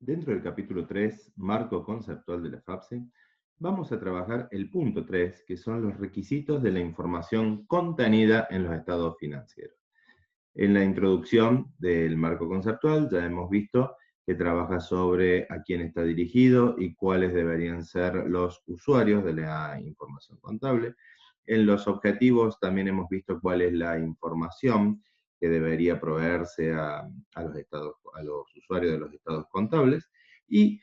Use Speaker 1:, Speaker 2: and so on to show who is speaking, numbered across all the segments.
Speaker 1: Dentro del capítulo 3, marco conceptual de la FAPSE, vamos a trabajar el punto 3, que son los requisitos de la información contenida en los estados financieros. En la introducción del marco conceptual ya hemos visto que trabaja sobre a quién está dirigido y cuáles deberían ser los usuarios de la información contable. En los objetivos también hemos visto cuál es la información que debería proveerse a los usuarios de los estados contables. Y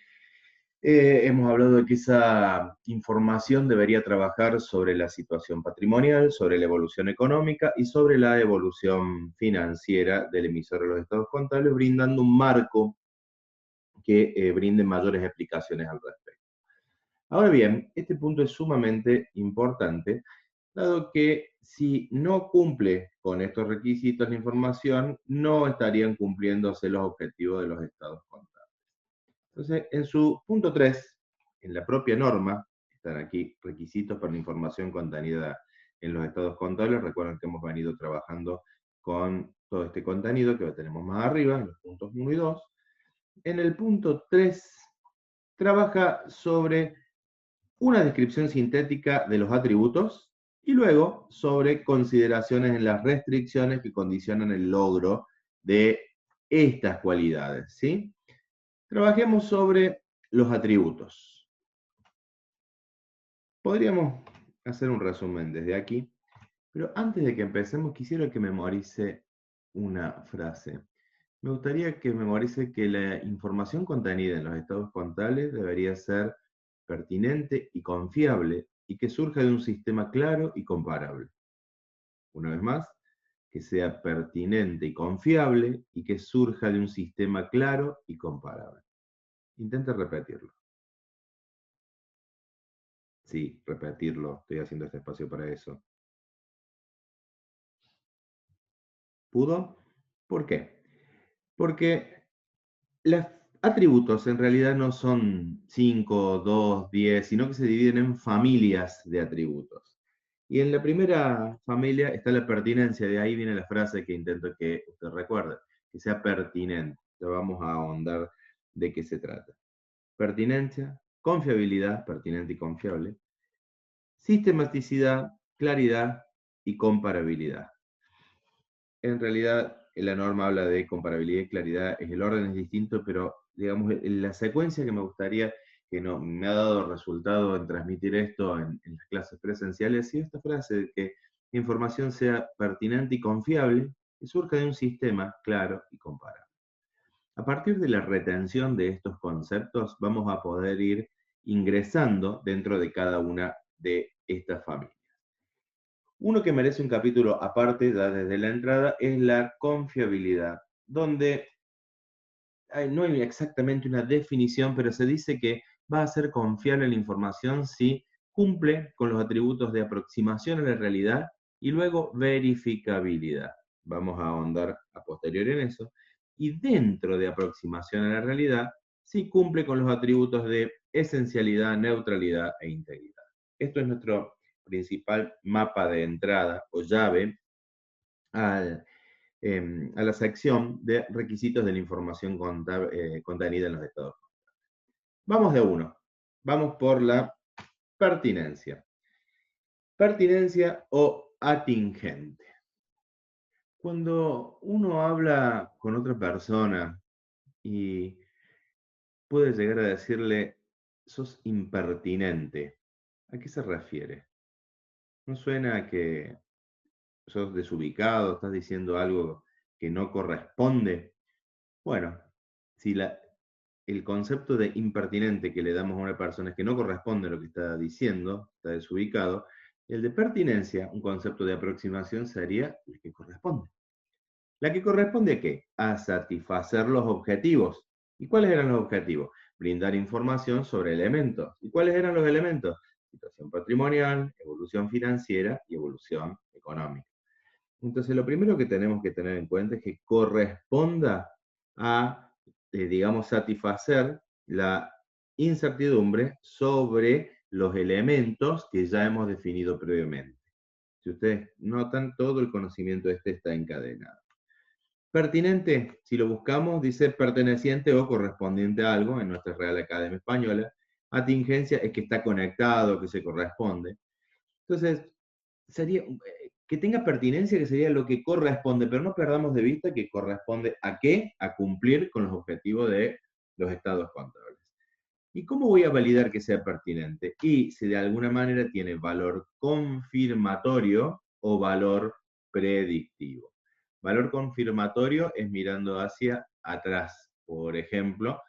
Speaker 1: hemos hablado de que esa información debería trabajar sobre la situación patrimonial, sobre la evolución económica y sobre la evolución financiera del emisor de los estados contables, brindando un marco que brinde mayores explicaciones al respecto. Ahora bien, este punto es sumamente importante, dado que si no cumple con estos requisitos la información, no estarían cumpliéndose los objetivos de los estados contables. Entonces, en su punto 3, en la propia norma, están aquí requisitos para la información contenida en los estados contables. Recuerden que hemos venido trabajando con todo este contenido que lo tenemos más arriba, en los puntos 1 y 2. En el punto 3, trabaja sobre una descripción sintética de los atributos y luego sobre consideraciones en las restricciones que condicionan el logro de estas cualidades, ¿sí? Trabajemos sobre los atributos. Podríamos hacer un resumen desde aquí, pero antes de que empecemos quisiera que memorice una frase. Me gustaría que memorice que la información contenida en los estados contables debería ser pertinente y confiable y que surja de un sistema claro y comparable. Una vez más, que sea pertinente y confiable y que surja de un sistema claro y comparable. Intente repetirlo. Sí, repetirlo. Estoy haciendo este espacio para eso. ¿Pudo? ¿Por qué? Porque los atributos en realidad no son 5, 2, 10, sino que se dividen en familias de atributos. Y en la primera familia está la pertinencia, de ahí viene la frase que intento que usted recuerde, que sea pertinente. Ya vamos a ahondar de qué se trata. Pertinencia, confiabilidad, pertinente y confiable, sistematicidad, claridad y comparabilidad. En realidad, la norma habla de comparabilidad y claridad, el orden es distinto, pero digamos, la secuencia que me gustaría, que no, me ha dado resultado en transmitir esto en las clases presenciales, y esta frase de que la información sea pertinente y confiable, que surja de un sistema claro y comparable. A partir de la retención de estos conceptos, vamos a poder ir ingresando dentro de cada una de estas familias. Uno que merece un capítulo aparte, ya desde la entrada, es la confiabilidad, donde no hay exactamente una definición, pero se dice que va a ser confiable la información si cumple con los atributos de aproximación a la realidad y luego verificabilidad. Vamos a ahondar a posteriori en eso. Y dentro de aproximación a la realidad, si cumple con los atributos de esencialidad, neutralidad e integridad. Esto es nuestro principal mapa de entrada o llave a la sección de requisitos de la información contenida en los estados. Vamos de uno. Vamos por la pertinencia. Pertinencia o atingente. Cuando uno habla con otra persona y puede llegar a decirle, sos impertinente, ¿a qué se refiere? ¿No suena a que sos desubicado, estás diciendo algo que no corresponde? Bueno, si el concepto de impertinente que le damos a una persona es que no corresponde a lo que está diciendo, está desubicado, el de pertinencia, un concepto de aproximación, sería el que corresponde. ¿La que corresponde a qué? A satisfacer los objetivos. ¿Y cuáles eran los objetivos? Brindar información sobre elementos. ¿Y cuáles eran los elementos? Situación patrimonial, evolución financiera y evolución económica. Entonces, lo primero que tenemos que tener en cuenta es que corresponda a, digamos, satisfacer la incertidumbre sobre los elementos que ya hemos definido previamente. Si ustedes notan, todo el conocimiento este está encadenado. Pertinente, si lo buscamos, dice perteneciente o correspondiente a algo en nuestra Real Academia Española. Atingencia es que está conectado, que se corresponde. Entonces, sería que tenga pertinencia, que sería lo que corresponde, pero no perdamos de vista que corresponde a qué, a cumplir con los objetivos de los estados contables. ¿Y cómo voy a validar que sea pertinente? Y si de alguna manera tiene valor confirmatorio o valor predictivo. Valor confirmatorio es mirando hacia atrás. Por ejemplo,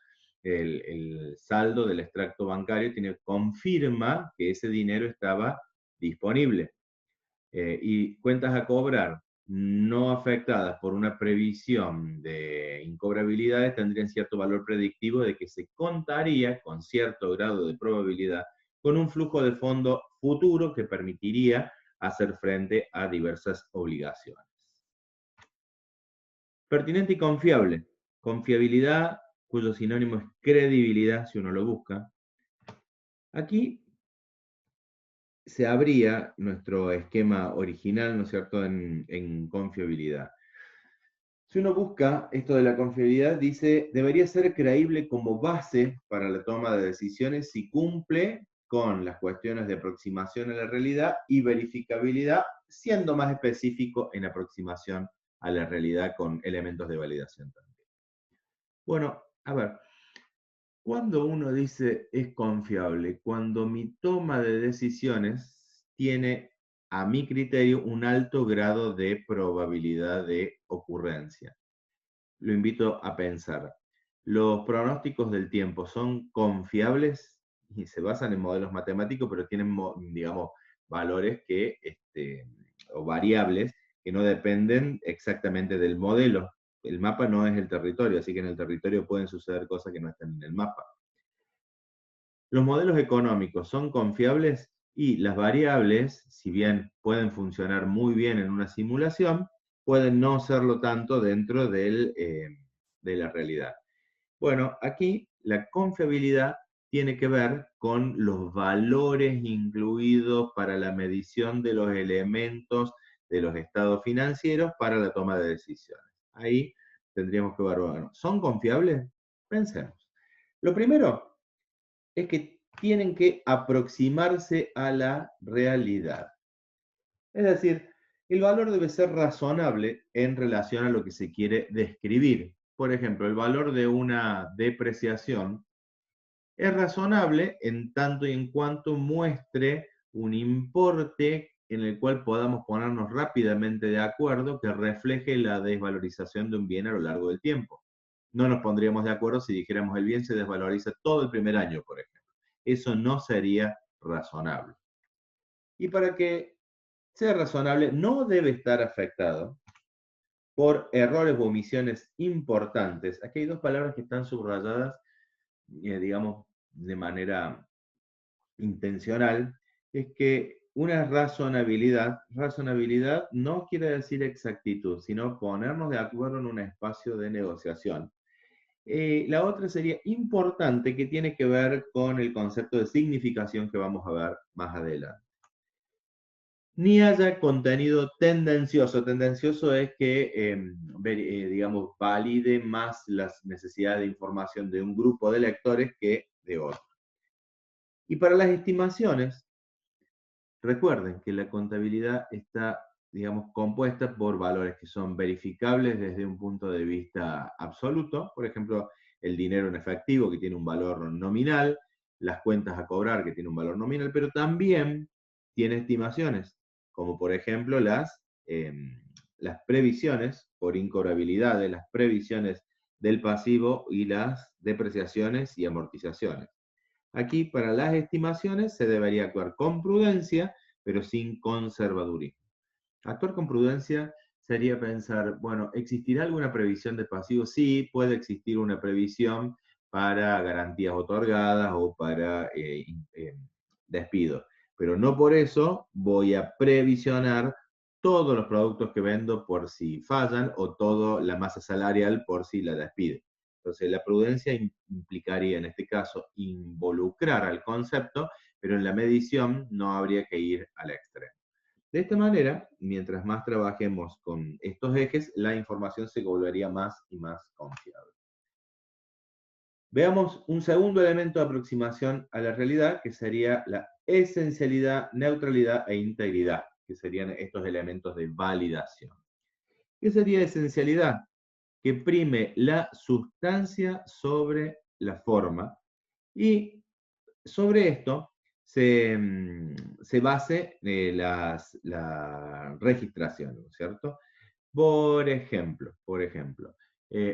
Speaker 1: el saldo del extracto bancario confirma que ese dinero estaba disponible. Y cuentas a cobrar no afectadas por una previsión de incobrabilidades tendrían cierto valor predictivo de que se contaría con cierto grado de probabilidad con un flujo de fondo futuro que permitiría hacer frente a diversas obligaciones. Pertinente y confiable. Confiabilidad, cuyo sinónimo es credibilidad, si uno lo busca. Aquí se abría nuestro esquema original, ¿no es cierto?, en confiabilidad. Si uno busca esto de la confiabilidad, dice, debería ser creíble como base para la toma de decisiones si cumple con las cuestiones de aproximación a la realidad y verificabilidad, siendo más específico en aproximación a la realidad con elementos de validación también. Bueno, a ver, cuando uno dice es confiable, cuando mi toma de decisiones tiene, a mi criterio, un alto grado de probabilidad de ocurrencia. Lo invito a pensar. ¿Los pronósticos del tiempo son confiables? Y se basan en modelos matemáticos, pero tienen, digamos, valores que, o variables que no dependen exactamente del modelo. El mapa no es el territorio, así que en el territorio pueden suceder cosas que no están en el mapa. Los modelos económicos son confiables y las variables, si bien pueden funcionar muy bien en una simulación, pueden no serlo tanto dentro de la realidad. Bueno, aquí la confiabilidad tiene que ver con los valores incluidos para la medición de los elementos de los estados financieros para la toma de decisiones. Ahí tendríamos que ver, bueno, ¿son confiables? Pensemos. Lo primero es que tienen que aproximarse a la realidad. Es decir, el valor debe ser razonable en relación a lo que se quiere describir. Por ejemplo, el valor de una depreciación es razonable en tanto y en cuanto muestre un importe en el cual podamos ponernos rápidamente de acuerdo que refleje la desvalorización de un bien a lo largo del tiempo. No nos pondríamos de acuerdo si dijéramos el bien se desvaloriza todo el primer año, por ejemplo. Eso no sería razonable. Y para que sea razonable, no debe estar afectado por errores o omisiones importantes. Aquí hay dos palabras que están subrayadas, digamos, de manera intencional, es que una razonabilidad no quiere decir exactitud, sino ponernos de acuerdo en un espacio de negociación. La otra sería importante, que tiene que ver con el concepto de significación que vamos a ver más adelante. Ni haya contenido tendencioso. Tendencioso es que, digamos, valide más las necesidades de información de un grupo de lectores que de otro. Y para las estimaciones, recuerden que la contabilidad está, digamos, compuesta por valores que son verificables desde un punto de vista absoluto. Por ejemplo, el dinero en efectivo, que tiene un valor nominal, las cuentas a cobrar, que tiene un valor nominal, pero también tiene estimaciones, como por ejemplo las previsiones por incobrabilidades, las previsiones del pasivo y las depreciaciones y amortizaciones. Aquí, para las estimaciones, se debería actuar con prudencia, pero sin conservadurismo. Actuar con prudencia sería pensar, bueno, ¿existirá alguna previsión de pasivos? Sí, puede existir una previsión para garantías otorgadas o para despidos, pero no por eso voy a previsionar todos los productos que vendo por si fallan o toda la masa salarial por si la despido. Entonces, la prudencia implicaría, en este caso, involucrar al concepto, pero en la medición no habría que ir al extremo. De esta manera, mientras más trabajemos con estos ejes, la información se volvería más y más confiable. Veamos un segundo elemento de aproximación a la realidad, que sería la esencialidad, neutralidad e integridad, que serían estos elementos de validación. ¿Qué sería esencialidad? Que prime la sustancia sobre la forma, y sobre esto se base la registración, ¿no es cierto? Por ejemplo,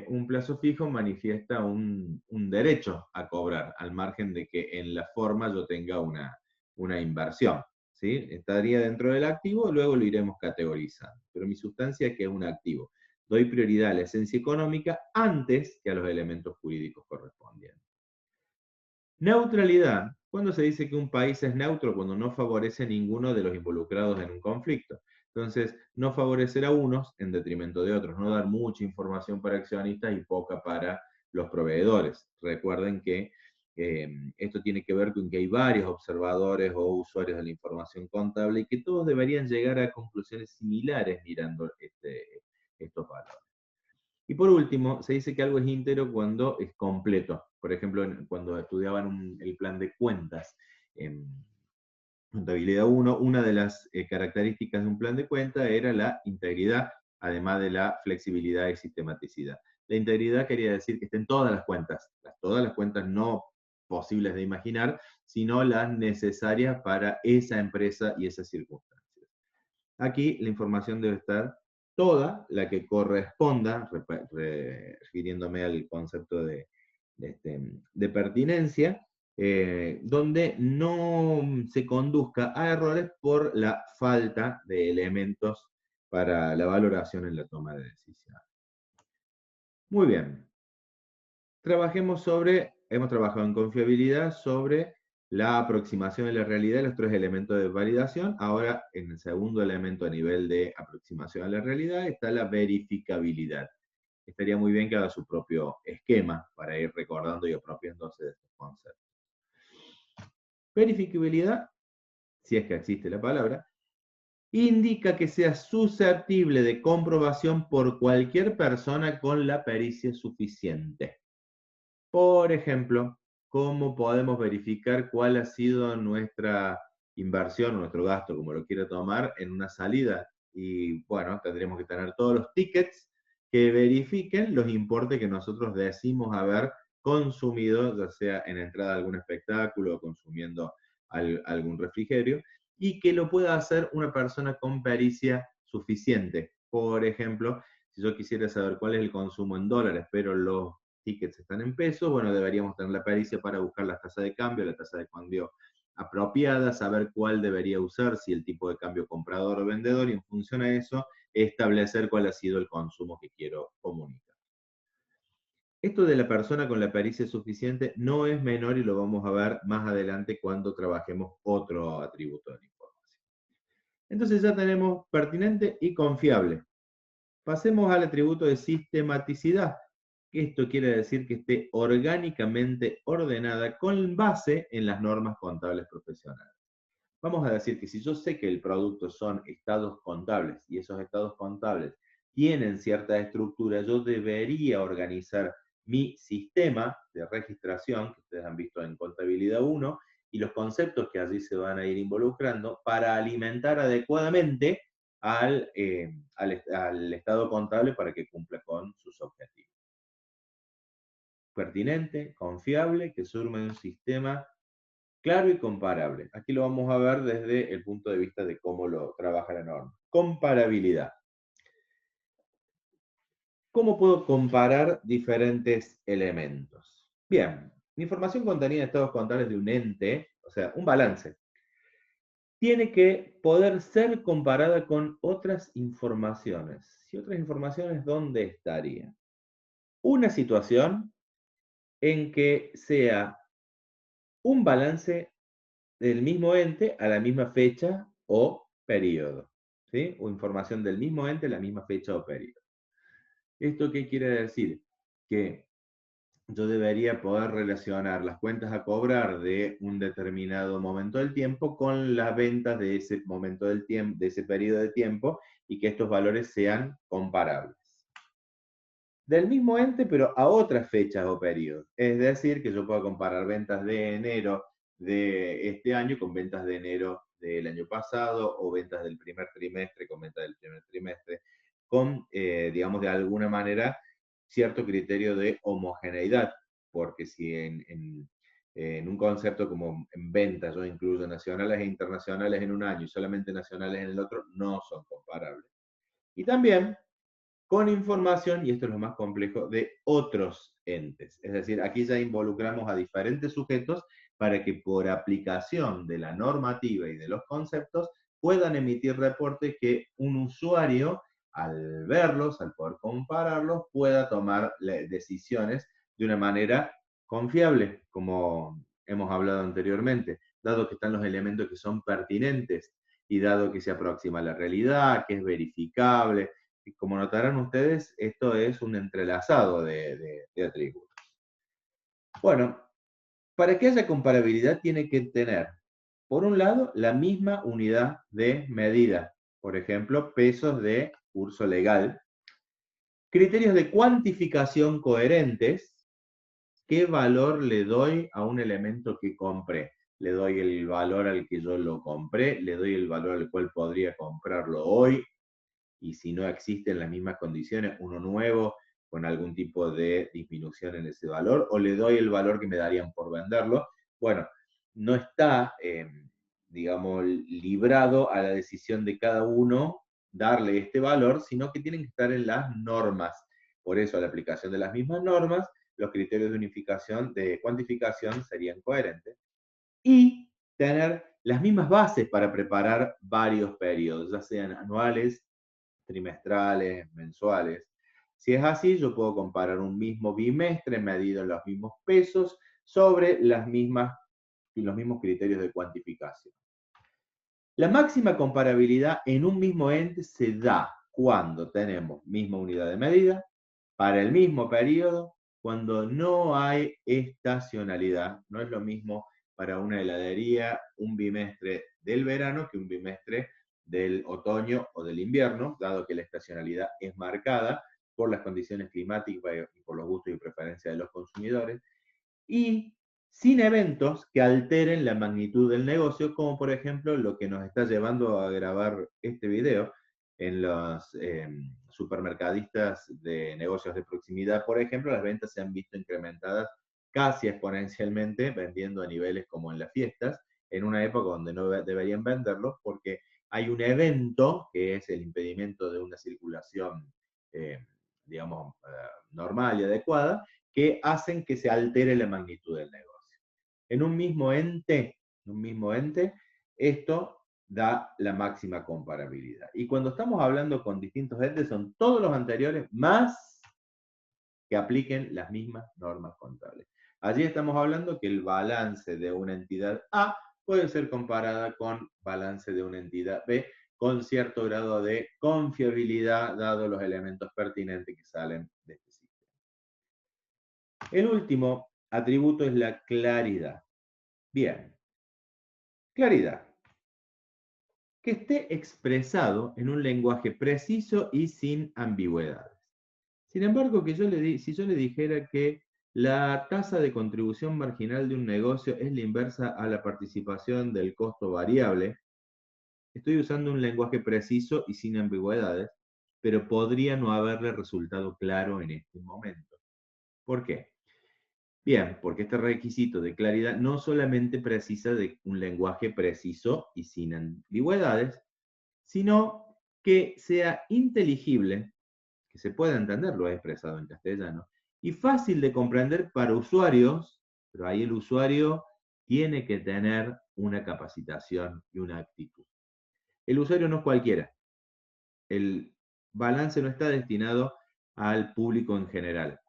Speaker 1: un plazo fijo manifiesta un derecho a cobrar, al margen de que en la forma yo tenga una inversión, ¿sí? Estaría dentro del activo, luego lo iremos categorizando. Pero mi sustancia es que es un activo. Doy prioridad a la esencia económica antes que a los elementos jurídicos correspondientes. Neutralidad. ¿Cuándo se dice que un país es neutro? Cuando no favorece a ninguno de los involucrados en un conflicto. Entonces, no favorecer a unos en detrimento de otros, no dar mucha información para accionistas y poca para los proveedores. Recuerden que esto tiene que ver con que hay varios observadores o usuarios de la información contable y que todos deberían llegar a conclusiones similares mirando estos valores. Y por último, se dice que algo es íntegro cuando es completo. Por ejemplo, cuando estudiaban el plan de cuentas en contabilidad 1, una de las características de un plan de cuentas era la integridad, además de la flexibilidad y sistematicidad. La integridad quería decir que estén todas las cuentas no posibles de imaginar, sino las necesarias para esa empresa y esas circunstancias. Aquí la información debe estar toda la que corresponda, refiriéndome al concepto de pertinencia, donde no se conduzca a errores por la falta de elementos para la valoración en la toma de decisiones. Muy bien. Hemos trabajado en confiabilidad sobre la aproximación de la realidad y los tres elementos de validación. Ahora, en el segundo elemento a nivel de aproximación a la realidad está la verificabilidad. Estaría muy bien que haga su propio esquema para ir recordando y apropiándose de estos conceptos. Verificabilidad, si es que existe la palabra, indica que sea susceptible de comprobación por cualquier persona con la pericia suficiente. Por ejemplo, ¿cómo podemos verificar cuál ha sido nuestra inversión, nuestro gasto, como lo quiera tomar, en una salida? Y bueno, tendremos que tener todos los tickets que verifiquen los importes que nosotros decimos haber consumido, ya sea en entrada a algún espectáculo o consumiendo algún refrigerio, y que lo pueda hacer una persona con pericia suficiente. Por ejemplo, si yo quisiera saber cuál es el consumo en dólares, pero los tickets están en pesos, bueno, deberíamos tener la pericia para buscar la tasa de cambio apropiada, saber cuál debería usar, si el tipo de cambio comprador o vendedor, y en función a eso, establecer cuál ha sido el consumo que quiero comunicar. Esto de la persona con la pericia suficiente no es menor y lo vamos a ver más adelante cuando trabajemos otro atributo de la información. Entonces ya tenemos pertinente y confiable. Pasemos al atributo de sistematicidad. Esto quiere decir que esté orgánicamente ordenada con base en las normas contables profesionales. Vamos a decir que si yo sé que el producto son estados contables y esos estados contables tienen cierta estructura, yo debería organizar mi sistema de registración, que ustedes han visto en contabilidad 1, y los conceptos que allí se van a ir involucrando para alimentar adecuadamente al estado contable para que cumpla con sus objetivos. Pertinente, confiable, que surme de un sistema claro y comparable. Aquí lo vamos a ver desde el punto de vista de cómo lo trabaja la norma. Comparabilidad. ¿Cómo puedo comparar diferentes elementos? Bien, la información contenida en estados contables de un ente, o sea, un balance, tiene que poder ser comparada con otras informaciones. ¿Y otras informaciones dónde estarían? Una situación en que sea un balance del mismo ente a la misma fecha o periodo, ¿sí? O información del mismo ente a la misma fecha o periodo. ¿Esto qué quiere decir? Que yo debería poder relacionar las cuentas a cobrar de un determinado momento del tiempo con las ventas de ese momento del tiempo, de ese periodo de tiempo, y que estos valores sean comparables. Del mismo ente, pero a otras fechas o periodos. Es decir, que yo pueda comparar ventas de enero de este año con ventas de enero del año pasado, o ventas del primer trimestre con ventas del primer trimestre, con, digamos, de alguna manera, cierto criterio de homogeneidad, porque si en un concepto como en ventas yo incluyo nacionales e internacionales en un año y solamente nacionales en el otro, no son comparables. Y también con información, y esto es lo más complejo, de otros entes. Es decir, aquí ya involucramos a diferentes sujetos para que por aplicación de la normativa y de los conceptos puedan emitir reportes que un usuario, al verlos, al poder compararlos, pueda tomar decisiones de una manera confiable, como hemos hablado anteriormente, dado que están los elementos que son pertinentes y dado que se aproxima a la realidad, que es verificable. Y como notarán ustedes, esto es un entrelazado de atributos. Bueno, para que haya comparabilidad tiene que tener, por un lado, la misma unidad de medida. Por ejemplo, pesos de curso legal. Criterios de cuantificación coherentes. ¿Qué valor le doy a un elemento que compré? Le doy el valor al que yo lo compré, le doy el valor al cual podría comprarlo hoy, y si no existen las mismas condiciones, uno nuevo con algún tipo de disminución en ese valor, o le doy el valor que me darían por venderlo. Bueno, no está, digamos, librado a la decisión de cada uno darle este valor, sino que tienen que estar en las normas. Por eso, a la aplicación de las mismas normas, los criterios de unificación, de cuantificación, serían coherentes. Y tener las mismas bases para preparar varios periodos, ya sean anuales, trimestrales, mensuales. Si es así, yo puedo comparar un mismo bimestre medido en los mismos pesos sobre los mismos criterios de cuantificación. La máxima comparabilidad en un mismo ente se da cuando tenemos misma unidad de medida, para el mismo periodo, cuando no hay estacionalidad. No es lo mismo para una heladería un bimestre del verano que un bimestre del otoño o del invierno, dado que la estacionalidad es marcada por las condiciones climáticas y por los gustos y preferencias de los consumidores, y sin eventos que alteren la magnitud del negocio, como por ejemplo lo que nos está llevando a grabar este video en los supermercadistas de negocios de proximidad. Por ejemplo, las ventas se han visto incrementadas casi exponencialmente, vendiendo a niveles como en las fiestas, en una época donde no deberían venderlos, porque hay un evento que es el impedimento de una circulación, digamos, normal y adecuada, que hacen que se altere la magnitud del negocio. En un mismo ente, esto da la máxima comparabilidad. Y cuando estamos hablando con distintos entes, son todos los anteriores más que apliquen las mismas normas contables. Allí estamos hablando que el balance de una entidad A puede ser comparada con balance de una entidad B con cierto grado de confiabilidad, dado los elementos pertinentes que salen de este sistema. El último atributo es la claridad. Bien, claridad. Que esté expresado en un lenguaje preciso y sin ambigüedades. Sin embargo, si yo le dijera que la tasa de contribución marginal de un negocio es la inversa a la participación del costo variable, estoy usando un lenguaje preciso y sin ambigüedades, pero podría no haberle resultado claro en este momento. ¿Por qué? Bien, porque este requisito de claridad no solamente precisa de un lenguaje preciso y sin ambigüedades, sino que sea inteligible, que se pueda entender, lo he expresado en castellano, y fácil de comprender para usuarios, pero ahí el usuario tiene que tener una capacitación y una actitud. El usuario no es cualquiera. El balance no está destinado al público en general,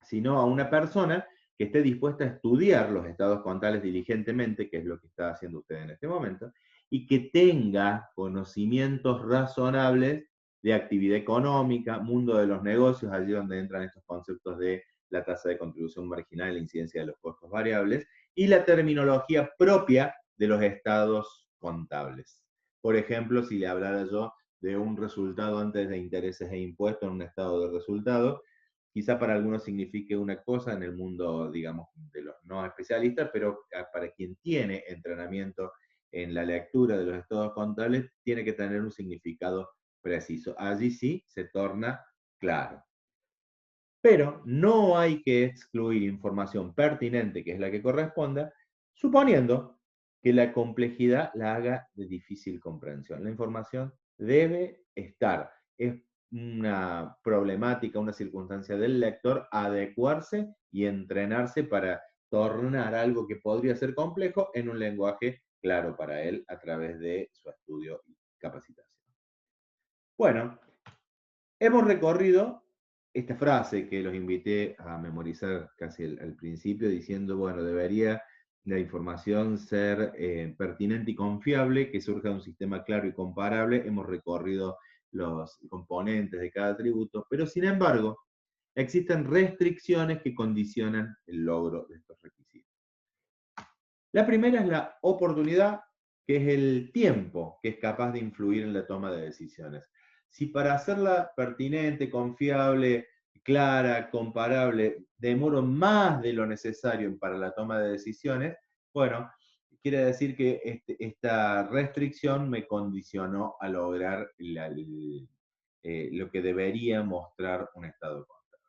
Speaker 1: sino a una persona que esté dispuesta a estudiar los estados contables diligentemente, que es lo que está haciendo usted en este momento, y que tenga conocimientos razonables de actividad económica, mundo de los negocios, allí donde entran estos conceptos de la tasa de contribución marginal y la incidencia de los costos variables, y la terminología propia de los estados contables. Por ejemplo, si le hablara yo de un resultado antes de intereses e impuestos en un estado de resultado, quizá para algunos signifique una cosa en el mundo, digamos, de los no especialistas, pero para quien tiene entrenamiento en la lectura de los estados contables, tiene que tener un significado preciso. Allí sí se torna claro. Pero no hay que excluir información pertinente, que es la que corresponda, suponiendo que la complejidad la haga de difícil comprensión. La información debe estar. Es una problemática, una circunstancia del lector adecuarse y entrenarse para tornar algo que podría ser complejo en un lenguaje claro para él a través de su estudio y capacitación. Bueno, hemos recorrido esta frase que los invité a memorizar casi al principio, diciendo, bueno, debería la información ser pertinente y confiable, que surja de un sistema claro y comparable. Hemos recorrido los componentes de cada atributo, pero sin embargo, existen restricciones que condicionan el logro de estos requisitos. La primera es la oportunidad, que es el tiempo que es capaz de influir en la toma de decisiones. Si para hacerla pertinente, confiable, clara, comparable, demoro más de lo necesario para la toma de decisiones, bueno, quiere decir que esta restricción me condicionó a lograr lo que debería mostrar un estado contable.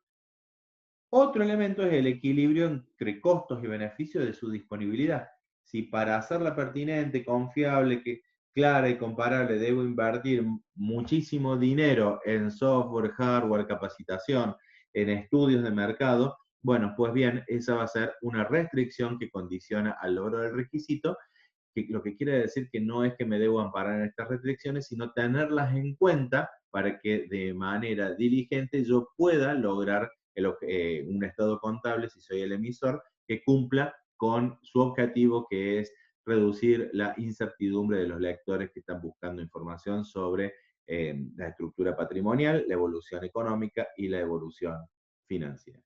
Speaker 1: Otro elemento es el equilibrio entre costos y beneficios de su disponibilidad. Si para hacerla pertinente, confiable, clara y comparable debo invertir muchísimo dinero en software, hardware, capacitación, en estudios de mercado, bueno, pues bien, esa va a ser una restricción que condiciona al logro del requisito, que lo que quiere decir que no es que me debo amparar en estas restricciones, sino tenerlas en cuenta para que de manera diligente yo pueda lograr un estado contable, si soy el emisor, que cumpla con su objetivo, que es reducir la incertidumbre de los lectores que están buscando información sobre la estructura patrimonial, la evolución económica y la evolución financiera.